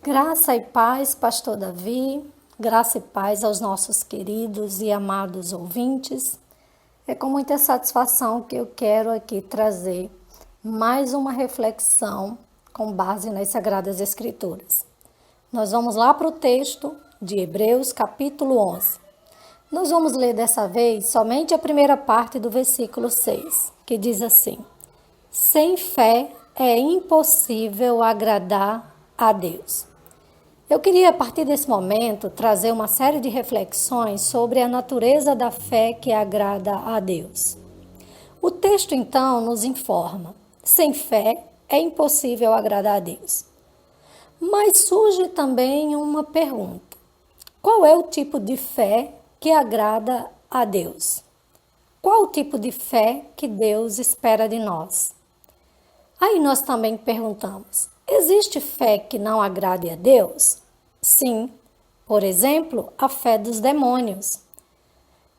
Graça e paz, Pastor Davi, graça e paz aos nossos queridos e amados ouvintes. É com muita satisfação que eu quero aqui trazer mais uma reflexão com base nas Sagradas Escrituras. Nós vamos lá para o texto de Hebreus, capítulo 11. Nós vamos ler dessa vez somente a primeira parte do versículo 6, que diz assim: sem fé é impossível agradar a Deus. Eu queria, a partir desse momento, trazer uma série de reflexões sobre a natureza da fé que agrada a Deus. O texto, então, nos informa: sem fé é impossível agradar a Deus. Mas surge também uma pergunta: qual é o tipo de fé que agrada a Deus? Qual o tipo de fé que Deus espera de nós? Aí nós também perguntamos: existe fé que não agrade a Deus? Sim. Por exemplo, a fé dos demônios.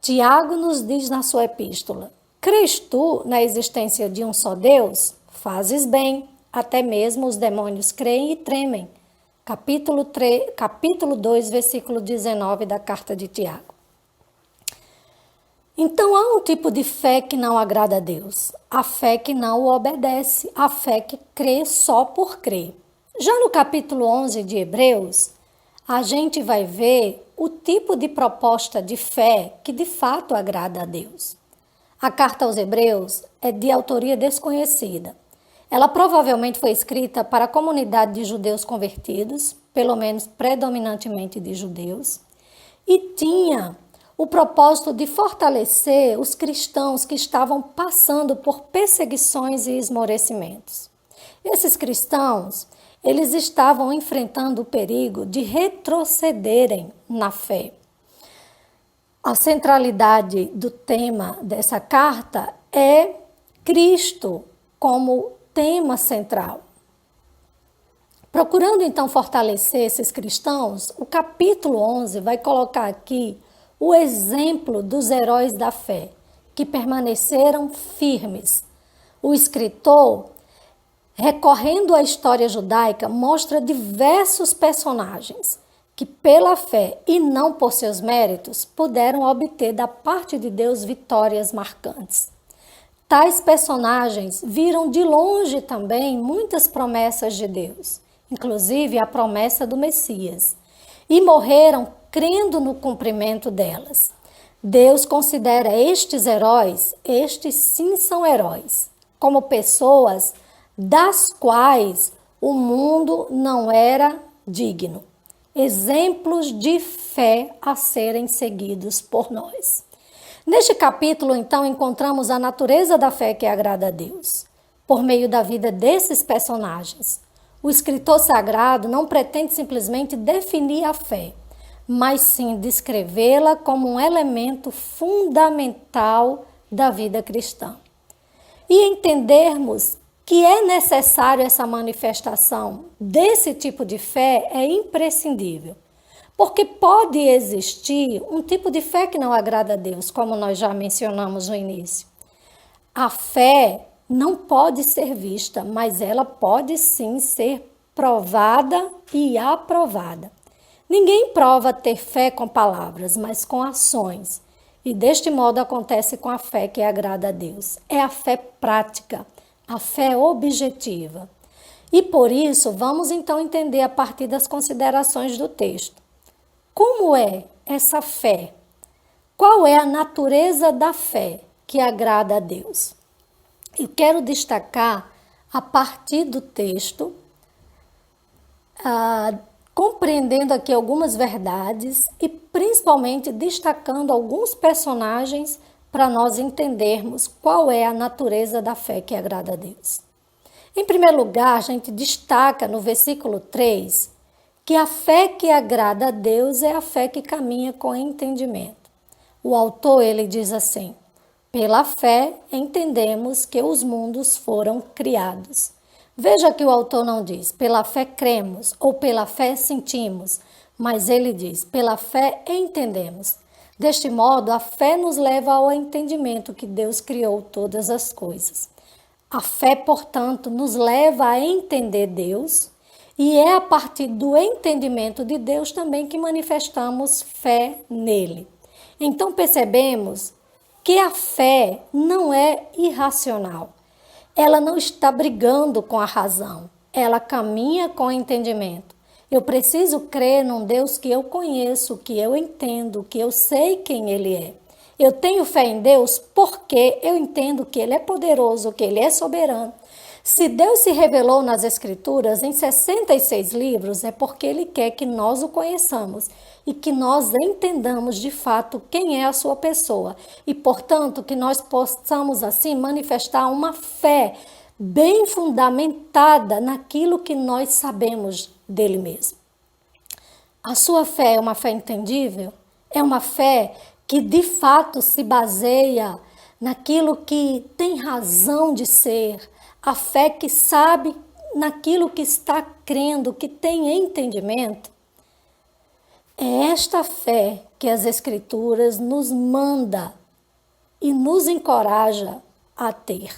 Tiago nos diz na sua epístola: crês tu na existência de um só Deus? Fazes bem, até mesmo os demônios creem e tremem. Capítulo 2, versículo 19 da carta de Tiago. Então há um tipo de fé que não agrada a Deus, a fé que não o obedece, a fé que crê só por crer. Já no capítulo 11 de Hebreus, a gente vai ver o tipo de proposta de fé que de fato agrada a Deus. A carta aos Hebreus é de autoria desconhecida. Ela provavelmente foi escrita para a comunidade de judeus convertidos, pelo menos predominantemente de judeus, e tinha o propósito de fortalecer os cristãos que estavam passando por perseguições e esmorecimentos. Esses cristãos, eles estavam enfrentando o perigo de retrocederem na fé. A centralidade do tema dessa carta é Cristo como tema central. Procurando então fortalecer esses cristãos, o capítulo 11 vai colocar aqui o exemplo dos heróis da fé, que permaneceram firmes. O escritor, recorrendo à história judaica, mostra diversos personagens que, pela fé e não por seus méritos, puderam obter da parte de Deus vitórias marcantes. Tais personagens viram de longe também muitas promessas de Deus, inclusive a promessa do Messias, e morreram crendo no cumprimento delas. Deus considera estes heróis, estes sim são heróis, como pessoas das quais o mundo não era digno. Exemplos de fé a serem seguidos por nós. Neste capítulo, então, encontramos a natureza da fé que agrada a Deus, por meio da vida desses personagens. O escritor sagrado não pretende simplesmente definir a fé, mas sim descrevê-la como um elemento fundamental da vida cristã. E entendermos que é necessário essa manifestação desse tipo de fé é imprescindível, porque pode existir um tipo de fé que não agrada a Deus, como nós já mencionamos no início. A fé não pode ser vista, mas ela pode sim ser provada e aprovada. Ninguém prova ter fé com palavras, mas com ações. E deste modo acontece com a fé que agrada a Deus. É a fé prática, a fé objetiva. E por isso, vamos então entender a partir das considerações do texto. Como é essa fé? Qual é a natureza da fé que agrada a Deus? Eu quero destacar, a partir do texto, compreendendo aqui algumas verdades e principalmente destacando alguns personagens para nós entendermos qual é a natureza da fé que agrada a Deus. Em primeiro lugar, a gente destaca no versículo 3 que a fé que agrada a Deus é a fé que caminha com entendimento. O autor, ele diz assim: pela fé entendemos que os mundos foram criados. Veja que o autor não diz, pela fé cremos ou pela fé sentimos, mas ele diz, pela fé entendemos. Deste modo, a fé nos leva ao entendimento que Deus criou todas as coisas. A fé, portanto, nos leva a entender Deus E é a partir do entendimento de Deus também que manifestamos fé nele. Então percebemos que a fé não é irracional. Ela não está brigando com a razão. Ela caminha com o entendimento. Eu preciso crer num Deus que eu conheço, que eu entendo, que eu sei quem Ele é. Eu tenho fé em Deus porque eu entendo que Ele é poderoso, que Ele é soberano. Se Deus se revelou nas Escrituras em 66 livros, é porque Ele quer que nós o conheçamos e que nós entendamos de fato quem é a sua pessoa. E, portanto, que nós possamos assim manifestar uma fé bem fundamentada naquilo que nós sabemos dele mesmo. A sua fé é uma fé entendível? É uma fé que de fato se baseia naquilo que tem razão de ser, a fé que sabe naquilo que está crendo, que tem entendimento? É esta fé que as Escrituras nos manda e nos encoraja a ter.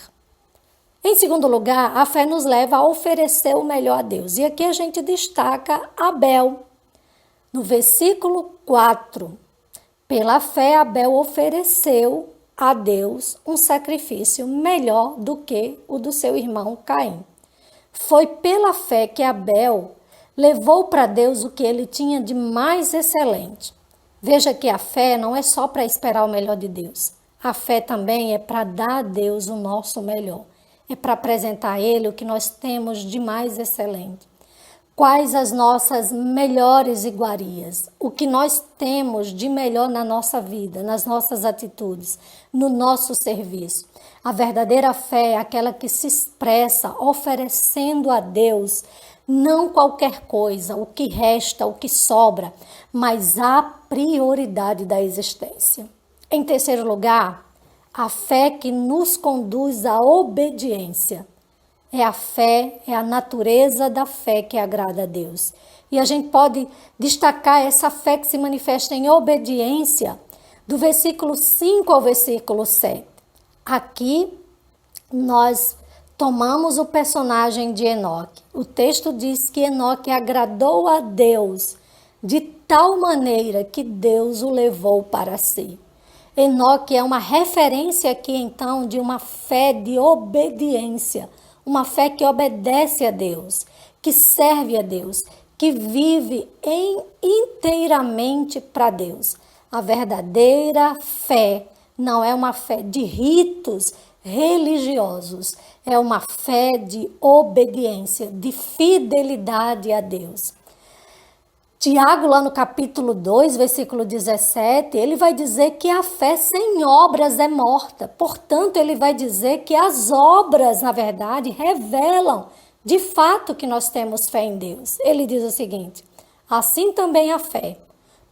Em segundo lugar, a fé nos leva a oferecer o melhor a Deus. E aqui a gente destaca Abel. No versículo 4, pela fé Abel ofereceu a Deus um sacrifício melhor do que o do seu irmão Caim. Foi pela fé que Abel levou para Deus o que ele tinha de mais excelente. Veja que a fé não é só para esperar o melhor de Deus. A fé também é para dar a Deus o nosso melhor. É para apresentar a Ele o que nós temos de mais excelente. Quais as nossas melhores iguarias? O que nós temos de melhor na nossa vida, nas nossas atitudes, no nosso serviço. A verdadeira fé é aquela que se expressa oferecendo a Deus não qualquer coisa, o que resta, o que sobra, mas a prioridade da existência. Em terceiro lugar, a fé que nos conduz à obediência. É a fé, é a natureza da fé que agrada a Deus. E a gente pode destacar essa fé que se manifesta em obediência do versículo 5 ao versículo 7. Aqui nós tomamos o personagem de Enoque. O texto diz que Enoque agradou a Deus de tal maneira que Deus o levou para si. Enoque é uma referência aqui então de uma fé de obediência. Uma fé que obedece a Deus, que serve a Deus, que vive inteiramente para Deus. A verdadeira fé não é uma fé de ritos religiosos, é uma fé de obediência, de fidelidade a Deus. Tiago, lá no capítulo 2, versículo 17, ele vai dizer que a fé sem obras é morta. Portanto, ele vai dizer que as obras, na verdade, revelam de fato que nós temos fé em Deus. Ele diz o seguinte: assim também a fé,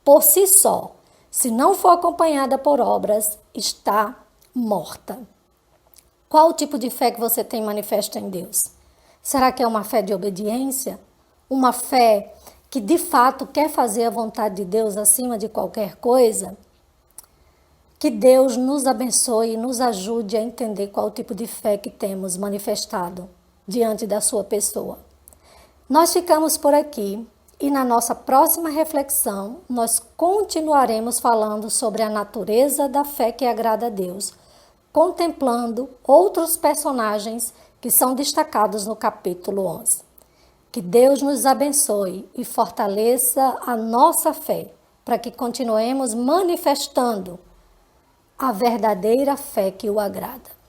por si só, se não for acompanhada por obras, está morta. Qual o tipo de fé que você tem manifesto em Deus? Será que é uma fé de obediência? Uma fé que de fato quer fazer a vontade de Deus acima de qualquer coisa? Que Deus nos abençoe e nos ajude a entender qual tipo de fé que temos manifestado diante da sua pessoa. Nós ficamos por aqui e na nossa próxima reflexão nós continuaremos falando sobre a natureza da fé que agrada a Deus, contemplando outros personagens que são destacados no capítulo 11. Que Deus nos abençoe e fortaleça a nossa fé, para que continuemos manifestando a verdadeira fé que o agrada.